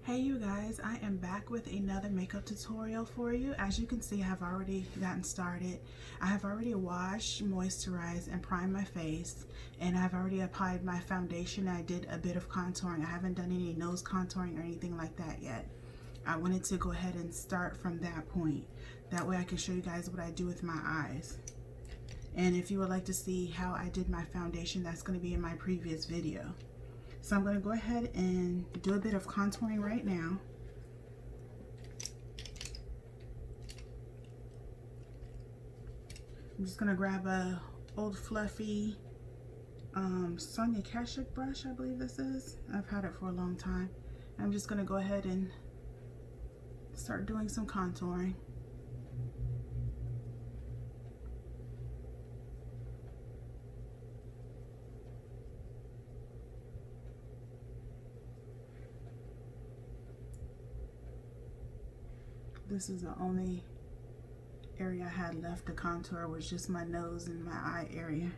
Hey you guys, I am back with another makeup tutorial for you. As you can see, I have already gotten started. I have already washed, moisturized, and primed my face, and I've already applied my foundation. I did a bit of contouring. I haven't done any nose contouring or anything like that yet. I wanted to go ahead and start from that point. That way I can show you guys what I do with my eyes. And if you would like to see how I did my foundation, that's going to be in my previous video. So I'm going to go ahead and do a bit of contouring right now. I'm just going to grab a old fluffy Sonia Kashuk brush, I believe this is. I've had it for a long time. I'm just going to go ahead and start doing some contouring. This is the only area I had left to contour, was just my nose and my eye area.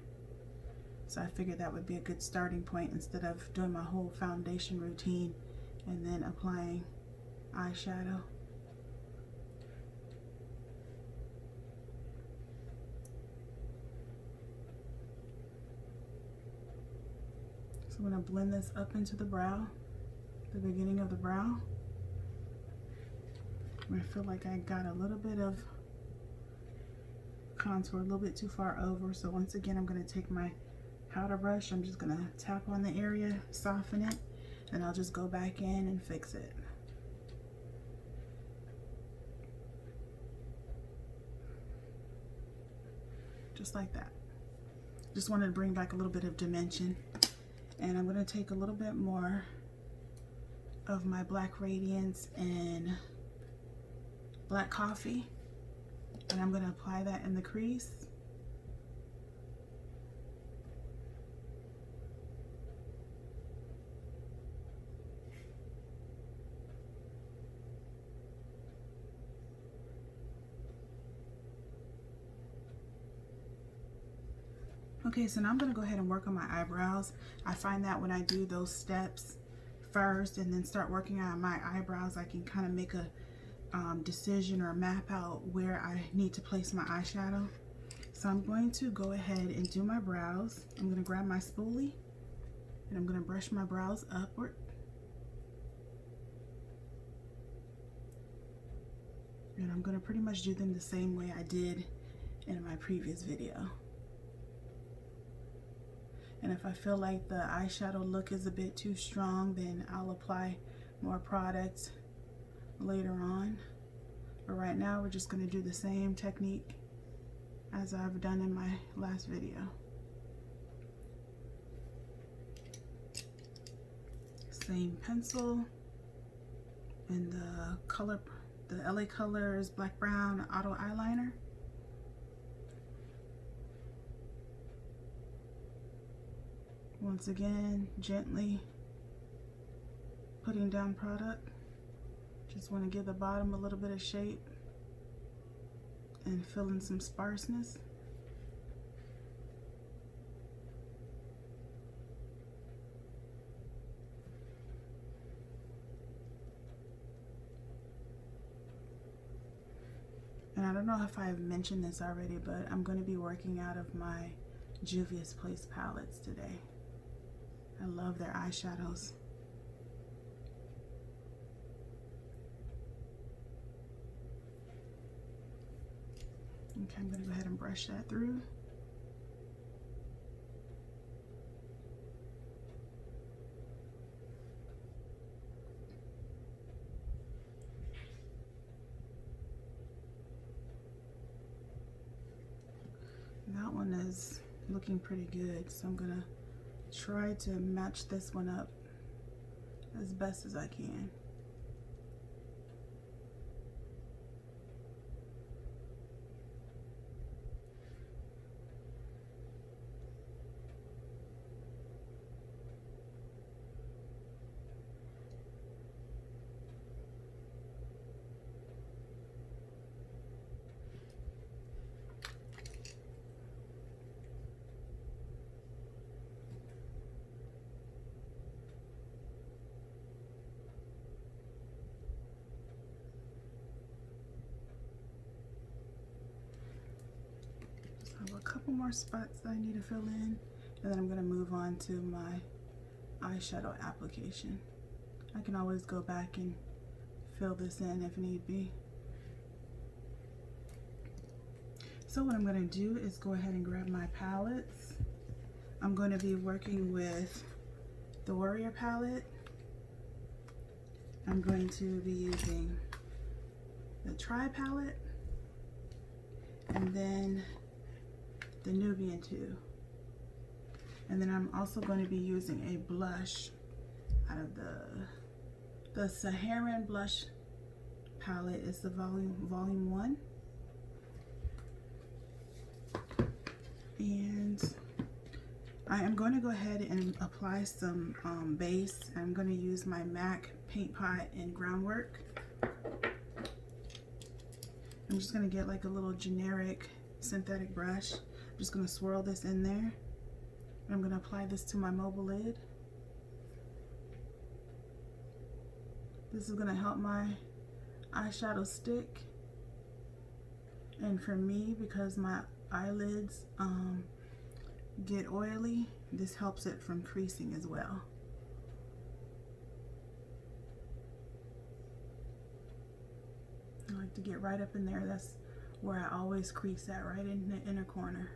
So I figured that would be a good starting point instead of doing my whole foundation routine and then applying eyeshadow. So I'm going to blend this up into the brow, the beginning of the brow. I feel like I got a little bit of contour a little bit too far over, so once again I'm going to take my powder brush. I'm just going to tap on the area, soften it, and I'll just go back in and fix it. Just like that. Just wanted to bring back a little bit of dimension. And I'm going to take a little bit more of my Black Radiance and Black Coffee, and I'm going to apply that in the crease. Okay, so now I'm going to go ahead and work on my eyebrows. I find that when I do those steps first and then start working on my eyebrows, I can kind of make a decision or map out where I need to place my eyeshadow. So I'm going to go ahead and do my brows. I'm going to grab my spoolie and I'm going to brush my brows upward. And I'm going to pretty much do them the same way I did in my previous video. And if I feel like the eyeshadow look is a bit too strong, then I'll apply more product later on. But right now we're just going to do the same technique as I've done in my last video. Same pencil and the color, the LA Colors Black Brown Auto Eyeliner. Once again, gently putting down product. Just want to give the bottom a little bit of shape and fill in some sparseness. And I don't know if I've mentioned this already, but I'm going to be working out of my Juvia's Place palettes today. I love their eyeshadows. Okay, I'm going to go ahead and brush that through. That one is looking pretty good, so I'm going to try to match this one up as best as I can. a couple more spots that I need to fill in, and then I'm going to move on to my eyeshadow application. I can always go back and fill this in if need be. So what I'm going to do is go ahead and grab my palettes. I'm going to be working with the Warrior palette. I'm going to be using the Tri palette, and then the Nubian 2. And then I'm also going to be using a blush out of the Saharan blush palette. It's the volume 1. And I am going to go ahead and apply some base. I'm going to use my MAC Paint Pot in Groundwork. I'm just going to get like a little generic synthetic brush. I'm just going to swirl this in there. And I'm going to apply this to my mobile lid. This is going to help my eyeshadow stick. And for me, because my eyelids get oily, this helps it from creasing as well. I like to get right up in there. That's where I always crease at, right in the inner corner.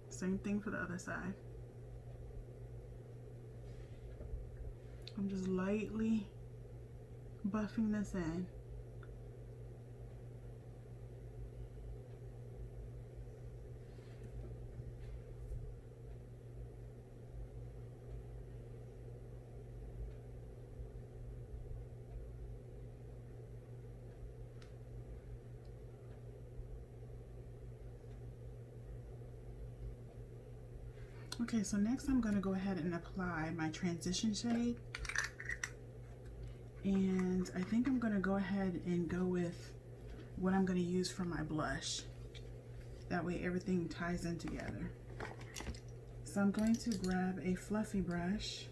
Same thing for the other side. I'm just lightly buffing this in. Okay, so next I'm going to go ahead and apply my transition shade. And I think I'm going to go ahead and go with what I'm going to use for my blush. That way everything ties in together. So I'm going to grab a fluffy brush,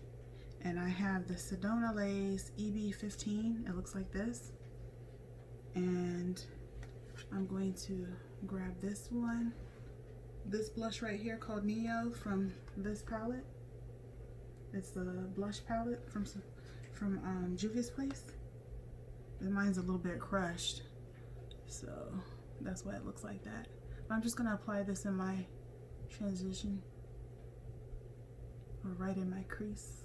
and I have the Sedona Lace EB15. It looks like this. And I'm going to grab this one. This blush right here called Neo from this palette. It's the blush palette from Juvia's place. And mine's a little bit crushed, so that's why it looks like that. But I'm just gonna apply this in my transition, or right in my crease.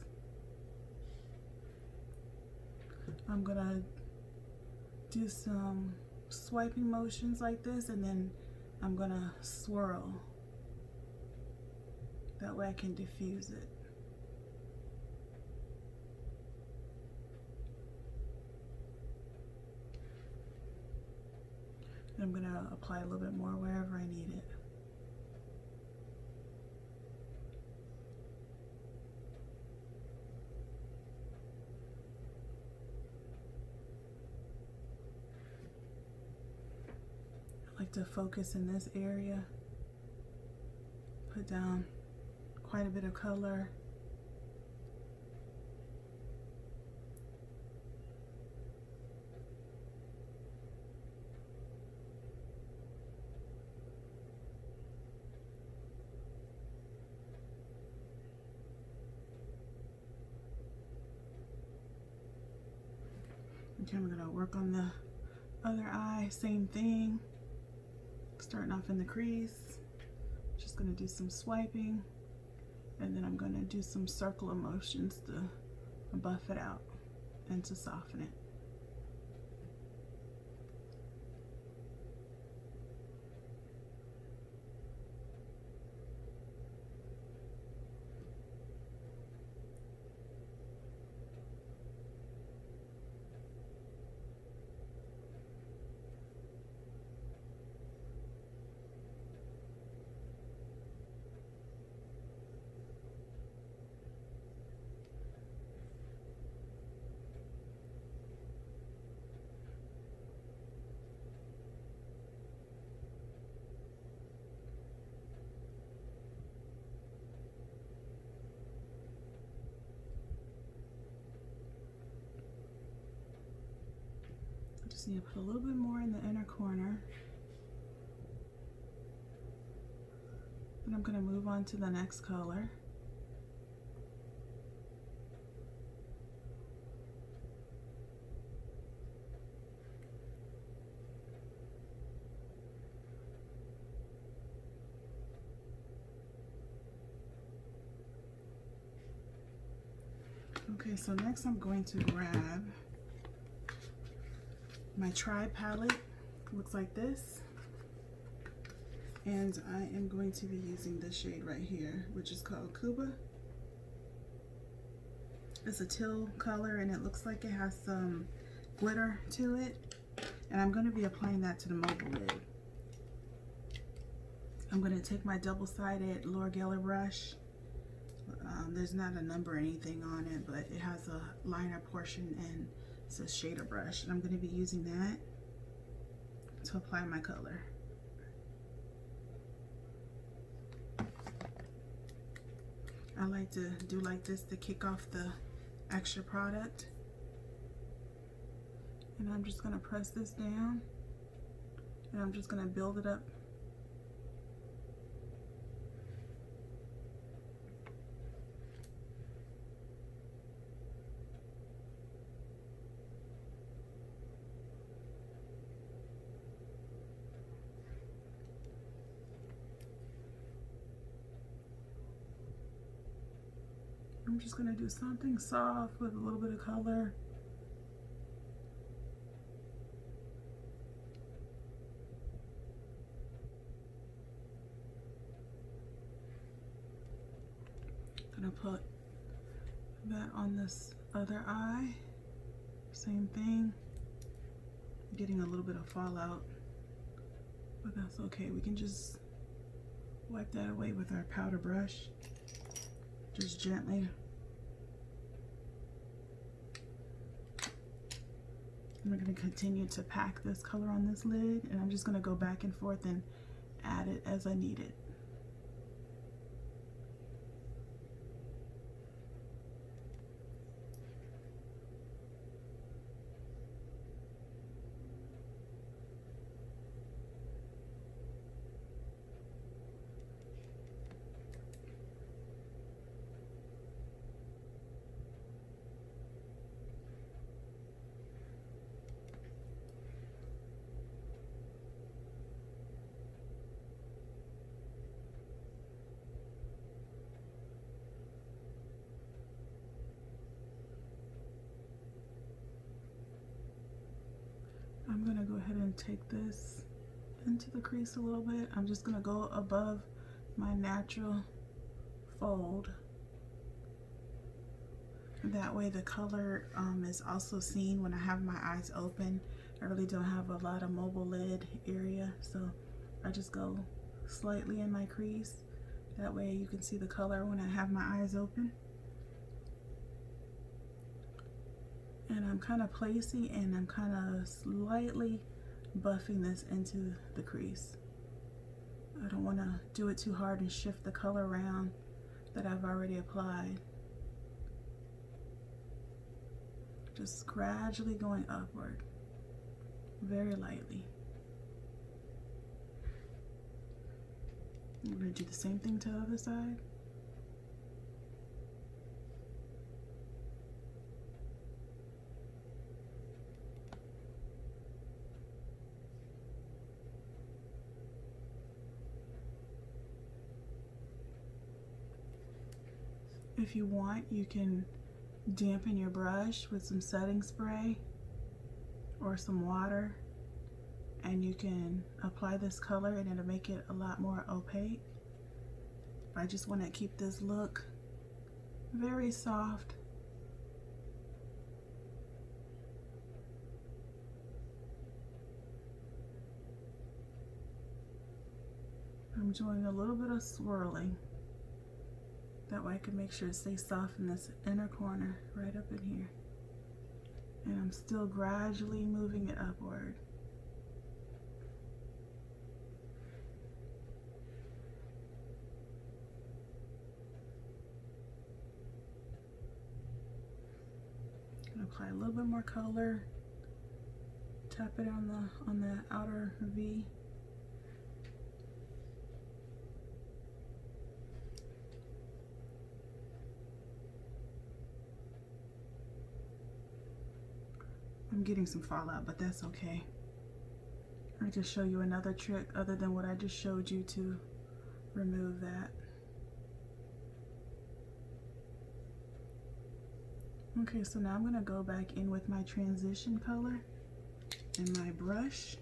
I'm gonna do some swiping motions like this, and then I'm gonna swirl. That way I can diffuse it. I'm going to apply a little bit more wherever I need it. I like to focus in this area, put down quite a bit of color. Okay, I'm gonna work on the other eye, same thing. Starting off in the crease, just gonna do some swiping, and then I'm gonna do some circular motions to buff it out and to soften it. Just need to put a little bit more in the inner corner. And I'm going to move on to the next color. Okay, so next I'm going to grab my Tri palette. Looks like this. And I am going to be using this shade right here, which is called Cuba. It's a teal color and it looks like it has some glitter to it. And I'm going to be applying that to the mobile lid. I'm going to take my double-sided Laura Geller brush. There's not a number or anything on it, but it has a liner portion and it says shader brush. And I'm going to be using that to apply my color. I like to do like this to kick off the extra product. And I'm just going to press this down and I'm just going to build it up. I'm just going to do something soft with a little bit of color. Gonna put that on this other eye. Same thing. Getting a little bit of fallout, but that's okay. We can just wipe that away with our powder brush. Just gently. I'm going to continue to pack this color on this lid, and I'm just going to go back and forth and add it as I need it. I'm going to go ahead and take this into the crease a little bit. I'm just going to go above my natural fold. That way the color is also seen when I have my eyes open. I really don't have a lot of mobile lid area, so I just go slightly in my crease. That way you can see the color when I have my eyes open. And I'm kind of placing and I'm kind of slightly buffing this into the crease. I don't want to do it too hard and shift the color around that I've already applied. Just gradually going upward, very lightly. I'm going to do the same thing to the other side. If you want, you can dampen your brush with some setting spray or some water, and you can apply this color and it'll make it a lot more opaque. I just want to keep this look very soft. I'm doing a little bit of swirling. That way I can make sure it stays soft in this inner corner right up in here. And I'm still gradually moving it upward. I'm gonna apply a little bit more color Tap it on the outer V. I'm getting some fallout, but that's okay. I just show you another trick other than what I just showed you to remove that. Okay, so now I'm going to go back in with my transition color and my brush.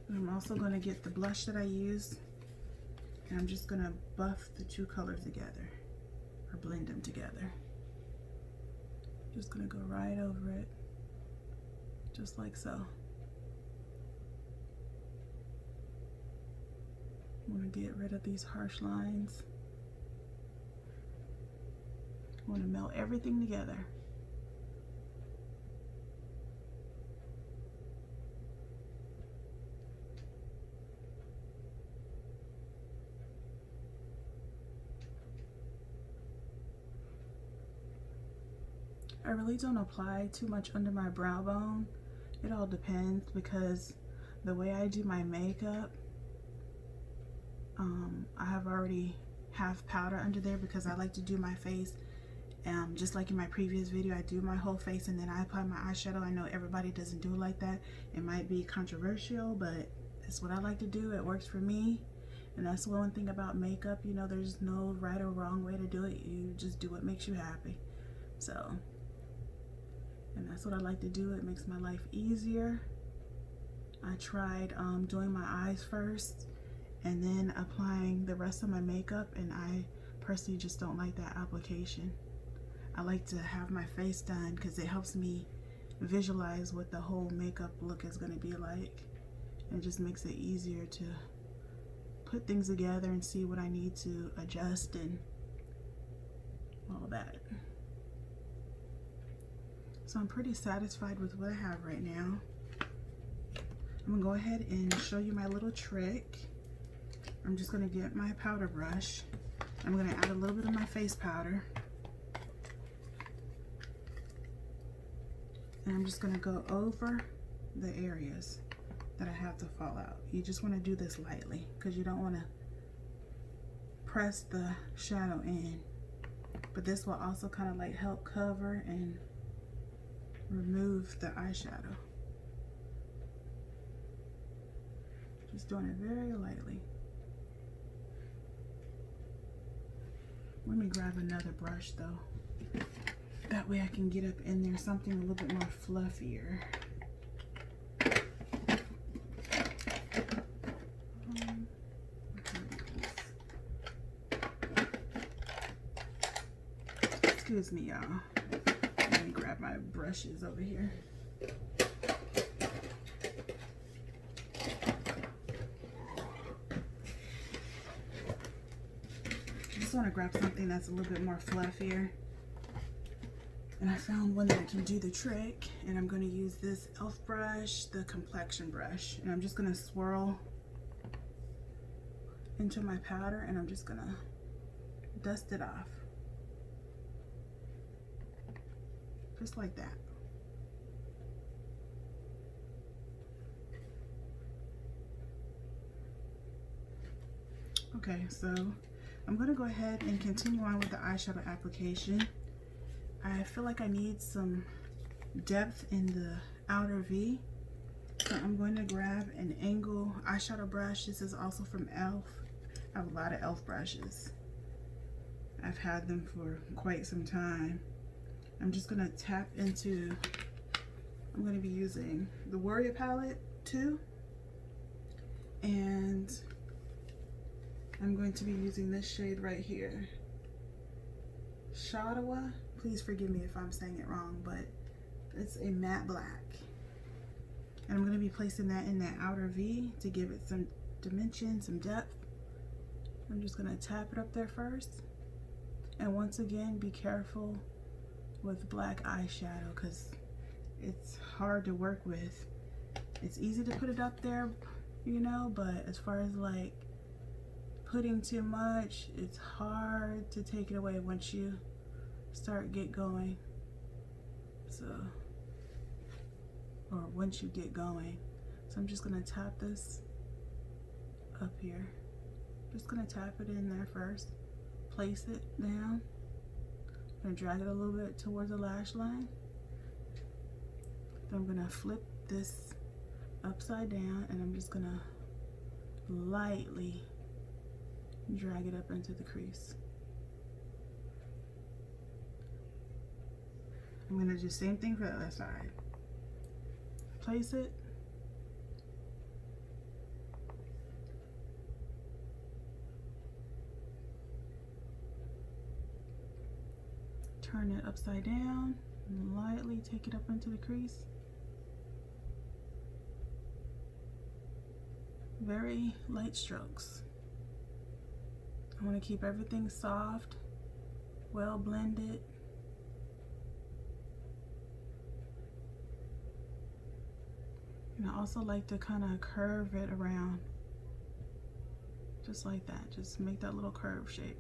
And I'm also going to get the blush that I use, and I'm just going to buff the two colors together, or blend them together. Just going to go right over it, just like so. I want to get rid of these harsh lines. I want to melt everything together. I really don't apply too much under my brow bone. It all depends, because the way I do my makeup, I have already have powder under there because I like to do my face. Just like in my previous video, I do my whole face and then I apply my eyeshadow. I know everybody doesn't do it like that. It might be controversial, but that's what I like to do. It works for me. And that's one thing about makeup, you know, there's no right or wrong way to do it. You just do what makes you happy. So, and that's what I like to do. It makes my life easier. I tried doing my eyes first and then applying the rest of my makeup, and I personally just don't like that application. I like to have my face done because it helps me visualize what the whole makeup look is going to be like. It just makes it easier to put things together and see what I need to adjust and all that. So I'm pretty satisfied with what I have right now. I'm gonna go ahead and show you my little trick. I'm just gonna get my powder brush. I'm gonna add a little bit of my face powder. And I'm just gonna go over the areas that I have to fall out. You just wanna do this lightly because you don't wanna press the shadow in. But this will also kind of like help cover and remove the eyeshadow. Just doing it very lightly. Let me grab another brush though. That way I can get up in there something a little bit more fluffier. Excuse me, y'all. Let me grab my brushes over here. I just want to grab something that's a little bit more fluffier. And I found one that can do the trick. And I'm going to use this e.l.f. brush, the complexion brush. And I'm just going to swirl into my powder and I'm just going to dust it off. Just like that. Okay, so I'm going to go ahead and continue on with the eyeshadow application. I feel like I need some depth in the outer V. So I'm going to grab an angle eyeshadow brush. This is also from e.l.f. I have a lot of e.l.f. brushes. I've had them for quite some time. I'm just going to tap into, I'm going to be using the Warrior palette too. And I'm going to be using this shade right here. Shadawa. Please forgive me if I'm saying it wrong, but it's a matte black. And I'm going to be placing that in that outer V to give it some dimension, some depth. I'm just going to tap it up there first. And once again, be careful with black eyeshadow because it's hard to work with. It's easy to put it up there, you know, but as far as like putting too much, it's hard to take it away once you get going. So, or once you get going. So I'm just gonna tap this up here. Just gonna tap it in there first. Place it down. I'm gonna drag it a little bit towards the lash line. Then I'm gonna flip this upside down and I'm just gonna lightly drag it up into the crease. I'm gonna do the same thing for the other side. Place it. Turn it upside down and lightly take it up into the crease. Very light strokes. I want to keep everything soft, well blended. And I also like to kind of curve it around, just like that. Just make that little curve shape.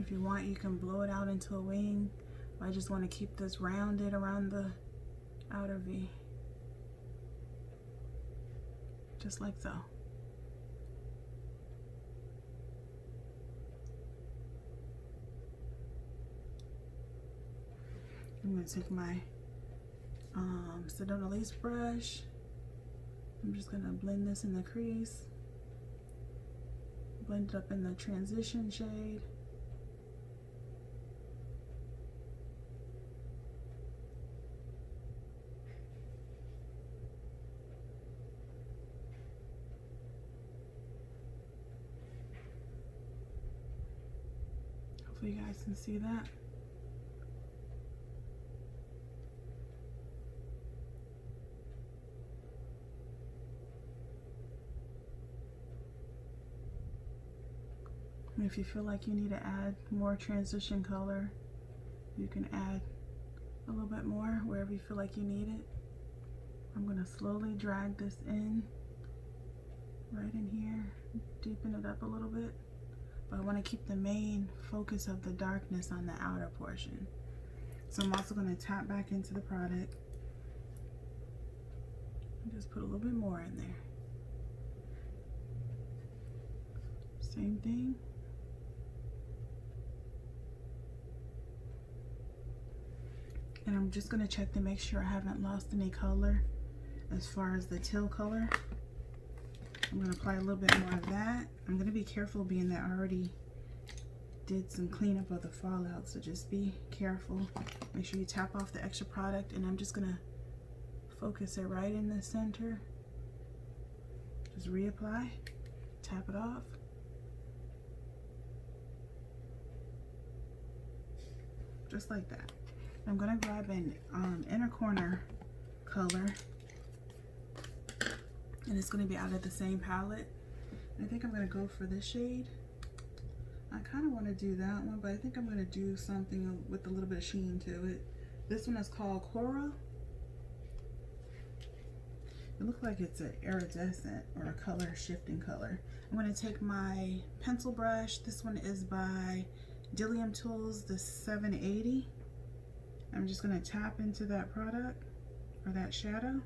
If you want, you can blow it out into a wing. I just want to keep this rounded around the outer V. Just like so. I'm going to take my Sedona lace brush. I'm just going to blend this in the crease. Blend it up in the transition shade. Hopefully you guys can see that. And if you feel like you need to add more transition color, you can add a little bit more wherever you feel like you need it. I'm going to slowly drag this in, right in here, deepen it up a little bit. But I want to keep the main focus of the darkness on the outer portion. So I'm also going to tap back into the product and just put a little bit more in there. Same thing. And I'm just going to check to make sure I haven't lost any color as far as the teal color. I'm going to apply a little bit more of that. I'm going to be careful being that I already did some cleanup of the fallout, so just be careful. Make sure you tap off the extra product, and I'm just going to focus it right in the center. Just reapply, tap it off. Just like that. I'm going to grab an inner corner color, and it's going to be out of the same palette. I think I'm going to go for this shade. I kind of want to do that one, but I think I'm going to do something with a little bit of sheen to it. This one is called Coral. It looks like it's an iridescent or a color shifting color. I'm going to take my pencil brush. This one is by Dillium Tools, the 780. I'm just going to tap into that product or that shadow.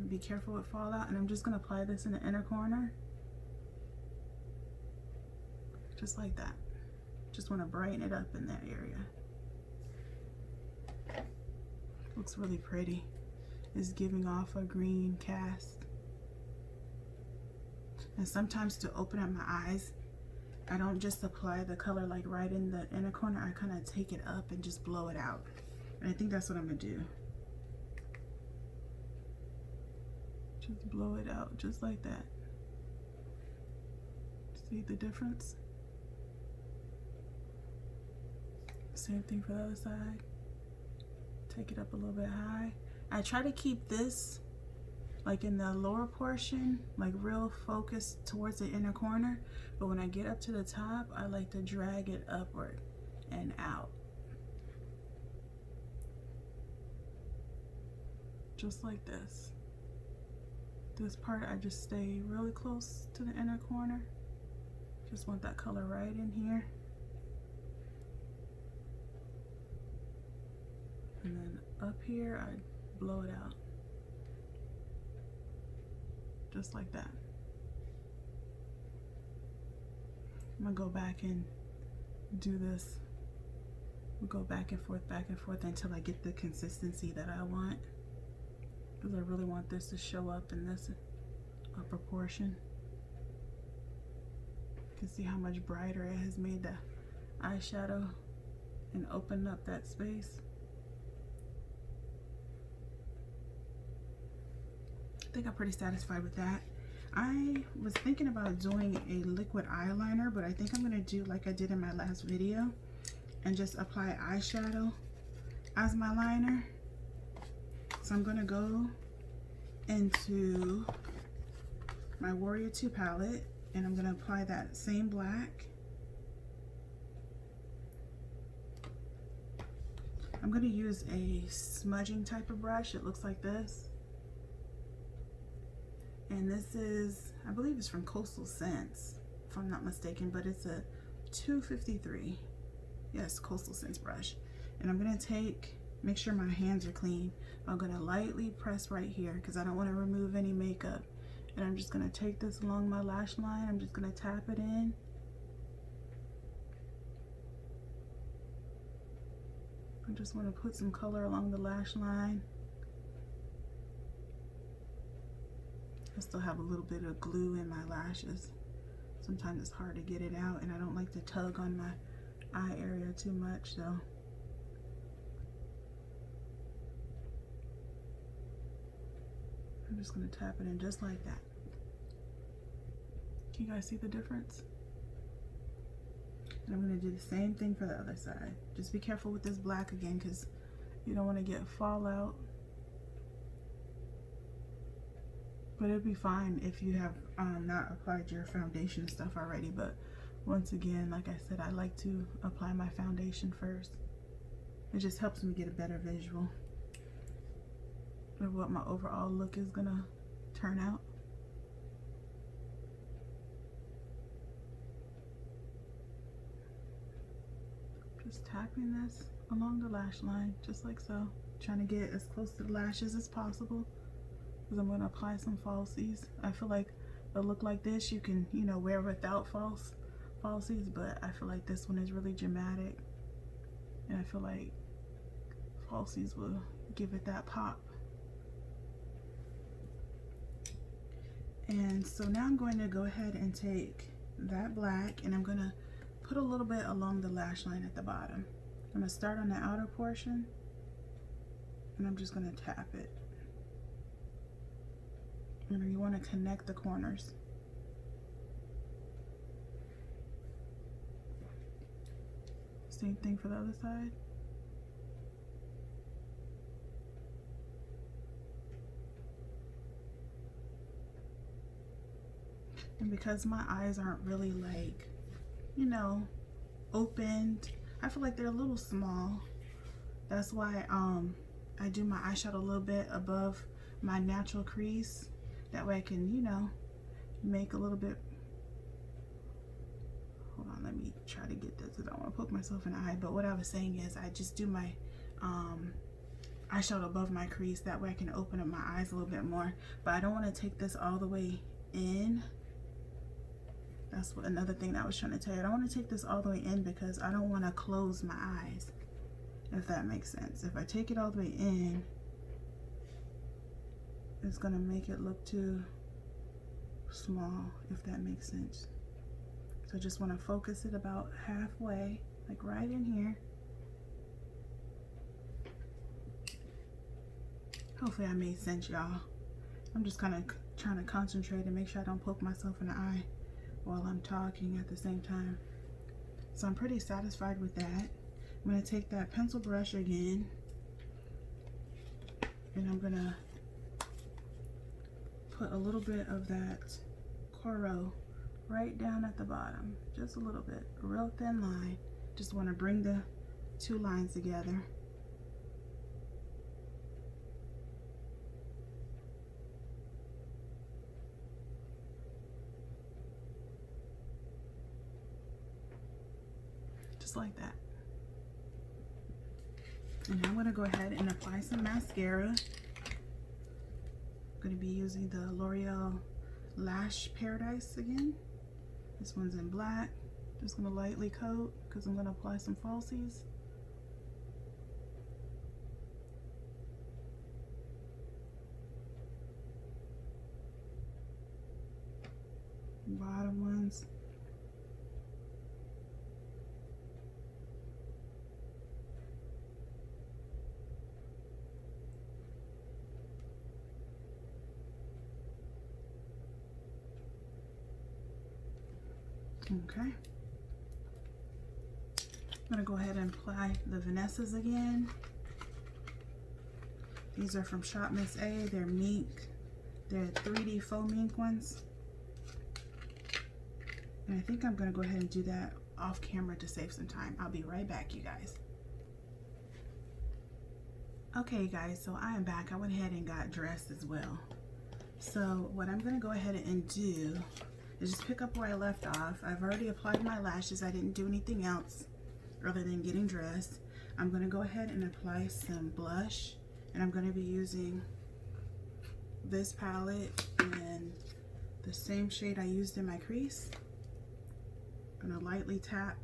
Be careful with fallout, and I'm just going to apply this in the inner corner. Just like that. Just want to brighten it up in that area. Looks really pretty. It's giving off a green cast. And sometimes to open up my eyes, I don't just apply the color like right in the inner corner. I kind of take it up and just blow it out. And I think that's what I'm going to do. Just blow it out just like that. See the difference? Same thing for the other side. Take it up a little bit high. I try to keep this like in the lower portion, like real focused towards the inner corner. But when I get up to the top, I like to drag it upward and out. Just like this. This part, I just stay really close to the inner corner. Just want that color right in here. And then up here, I blow it out. Just like that. I'm gonna go back and do this. We'll go back and forth until I get the consistency that I want. Because I really want this to show up in this upper portion. You can see how much brighter it has made the eyeshadow and opened up that space. I think I'm pretty satisfied with that. I was thinking about doing a liquid eyeliner, but I think I'm gonna do like I did in my last video and just apply eyeshadow as my liner. So I'm gonna go into my Warrior 2 palette and I'm gonna apply that same black. I'm gonna use a smudging type of brush. It looks like this. And this is, I believe it's from Coastal Scents, if I'm not mistaken, but it's a 253. Yes, Coastal Scents brush. And I'm gonna make sure my hands are clean. I'm gonna lightly press right here because I don't wanna remove any makeup. And I'm just gonna take this along my lash line. I'm just gonna tap it in. I just wanna put some color along the lash line. I still have a little bit of glue in my lashes. Sometimes it's hard to get it out and I don't like to tug on my eye area too much, so. I'm just gonna tap it in just like that. Can you guys see the difference? And I'm gonna do the same thing for the other side. Just be careful with this black again because you don't wanna get fallout. But it'd be fine if you have not applied your foundation stuff already. But once again, like I said, I like to apply my foundation first. It just helps me get a better visual of what my overall look is gonna turn out. Just tapping this along the lash line, just like so. Trying to get as close to the lashes as possible. Because I'm going to apply some falsies. I feel like a look like this you can, you know, wear without falsies, but I feel like this one is really dramatic. And I feel like falsies will give it that pop. And so now I'm going to go ahead and take that black and I'm going to put a little bit along the lash line at the bottom. I'm going to start on the outer portion and I'm just going to tap it. And you want to connect the corners. Same thing for the other side. And because my eyes aren't really like, you know, opened, I feel like they're a little small. That's why I do my eyeshadow a little bit above my natural crease. That way I can, you know, make a little bit. Hold on, let me try to get this because I don't want to poke myself in the eye. But what I was saying is I just do my eyeshadow above my crease. That way I can open up my eyes a little bit more. But I don't want to take this all the way in. That's what another thing that I was trying to tell you. I don't want to take this all the way in because I don't want to close my eyes, if that makes sense. If I take it all the way in, it's gonna make it look too small, if that makes sense. So I just want to focus it about halfway, like right in here. Hopefully I made sense, y'all. I'm just kind of trying to concentrate and make sure I don't poke myself in the eye while I'm talking at the same time. So I'm pretty satisfied with that. I'm gonna take that pencil brush again and I'm gonna put a little bit of that Coro right down at the bottom, just a little bit, a real thin line. Just want to bring the two lines together. just like that. And now I'm going to go ahead and apply some mascara. I'm going to be using the L'Oreal Lash Paradise again. This one's in black. Just going to lightly coat because I'm going to apply some falsies. Bottom ones. Okay. I'm going to go ahead and apply the Vanessas again. These are from Shop Miss A. They're mink. They're 3D faux mink ones. And I think I'm going to go ahead and do that off camera to save some time. I'll be right back, you guys. Okay, guys, so I am back. I went ahead and got dressed as well. So what I'm going to go ahead and do is just pick up where I left off. I've already applied my lashes. I didn't do anything else other than getting dressed. I'm going to go ahead and apply some blush, and I'm going to be using this palette and the same shade I used in my crease. I'm going to lightly tap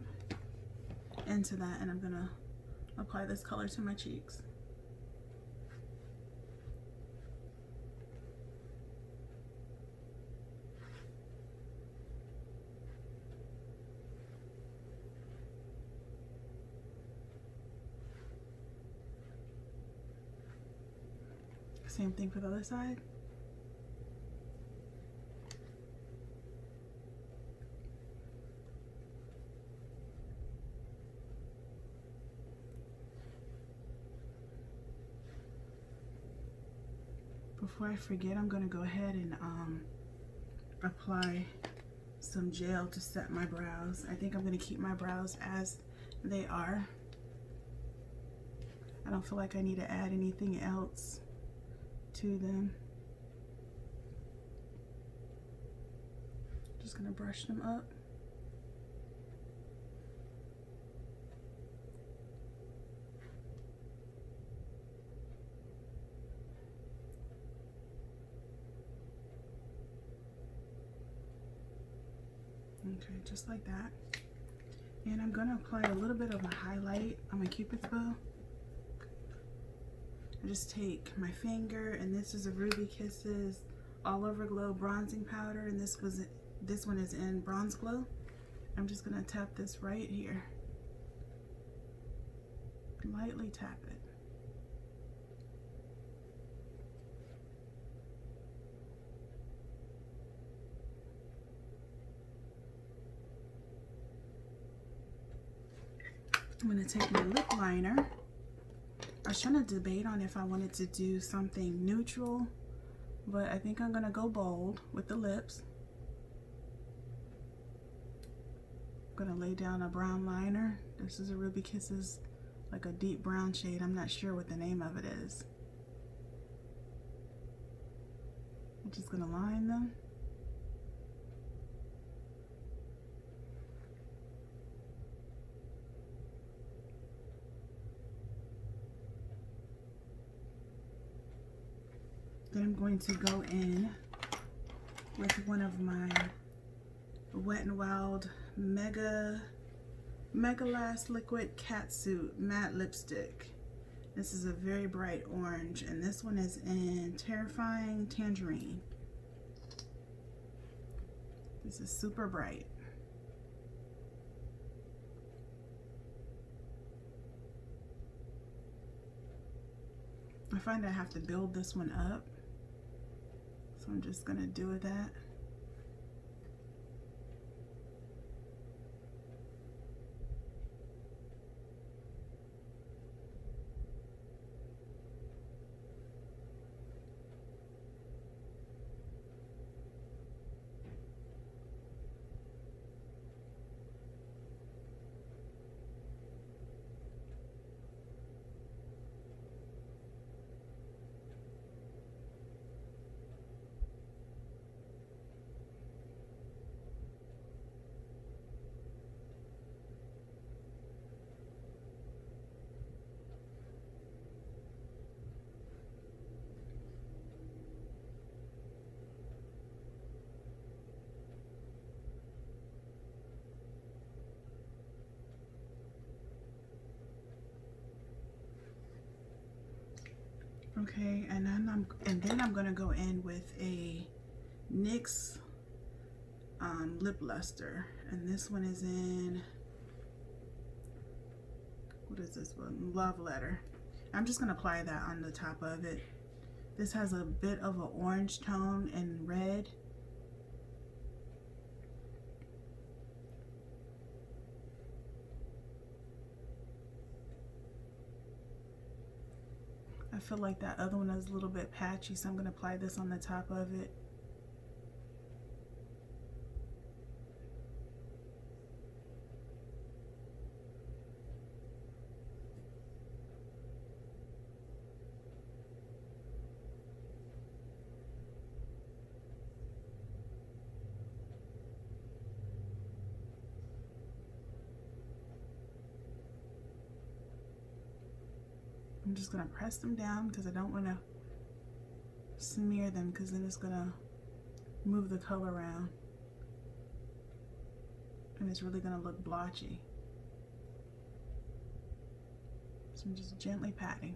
into that, and I'm going to apply this color to my cheeks. Same thing for the other side. Before I forget, I'm going to go ahead and apply some gel to set my brows. I think I'm going to keep my brows as they are. I don't feel like I need to add anything else to them. Just gonna brush them up. Okay, just like that. And I'm gonna apply a little bit of a highlight on my Cupid's bow. I just take my finger, and this is a Ruby Kisses All Over Glow bronzing powder, and this one is in Bronze Glow. I'm just gonna tap this right here. Lightly tap it. I'm gonna take my lip liner. I was trying to debate on if I wanted to do something neutral, but I think I'm gonna go bold with the lips. I'm gonna lay down a brown liner. This is a Ruby Kisses, like a deep brown shade. I'm not sure what the name of it is. I'm just gonna line them. Then I'm going to go in with one of my Wet n Wild Mega Last Liquid Catsuit Matte Lipstick. This is a very bright orange, and this one is in Terrifying Tangerine. This is super bright. I find I have to build this one up, so I'm just gonna do that. Okay, and then I'm gonna go in with a NYX lip luster, and this one is in, what is this one? Love Letter. I'm just gonna apply that on the top of it. This has a bit of an orange tone and red. I feel like that other one is a little bit patchy, so I'm going to apply this on the top of it. I'm just going to press them down because I don't want to smear them, because then it's going to move the color around and it's really going to look blotchy. So I'm just gently patting.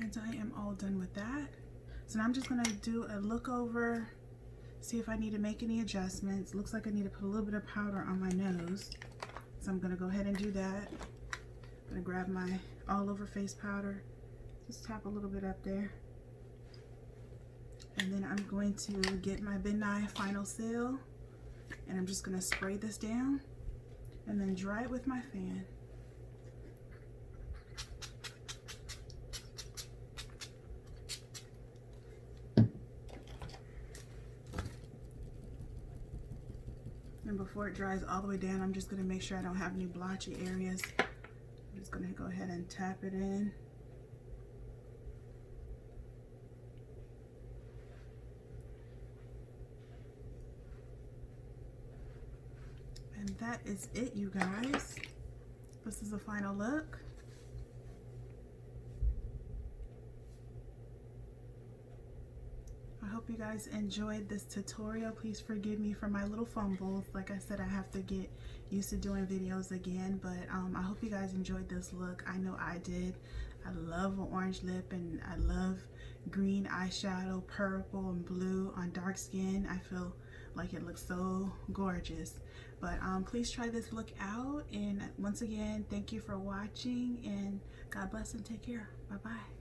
And I am all done with that. So now I'm just going to do a look over, see if I need to make any adjustments. Looks like I need to put a little bit of powder on my nose, so I'm going to go ahead and do that. I'm going to grab my all over face powder, just tap a little bit up there, and then I'm going to get my Ben Nye Final Seal, and I'm just going to spray this down and then dry it with my fan. And before it dries all the way down, I'm just going to make sure I don't have any blotchy areas. I'm just going to go ahead and tap it in. And that is it, you guys. This is the final look. I hope you guys enjoyed this tutorial. Please forgive me for my little fumbles. Like I said, I have to get used to doing videos again, but I hope you guys enjoyed this look. I know I did. I love an orange lip, and I love green eyeshadow, purple and blue on dark skin. I feel like it looks so gorgeous. But please try this look out, and once again, thank you for watching, and God bless and take care. Bye bye.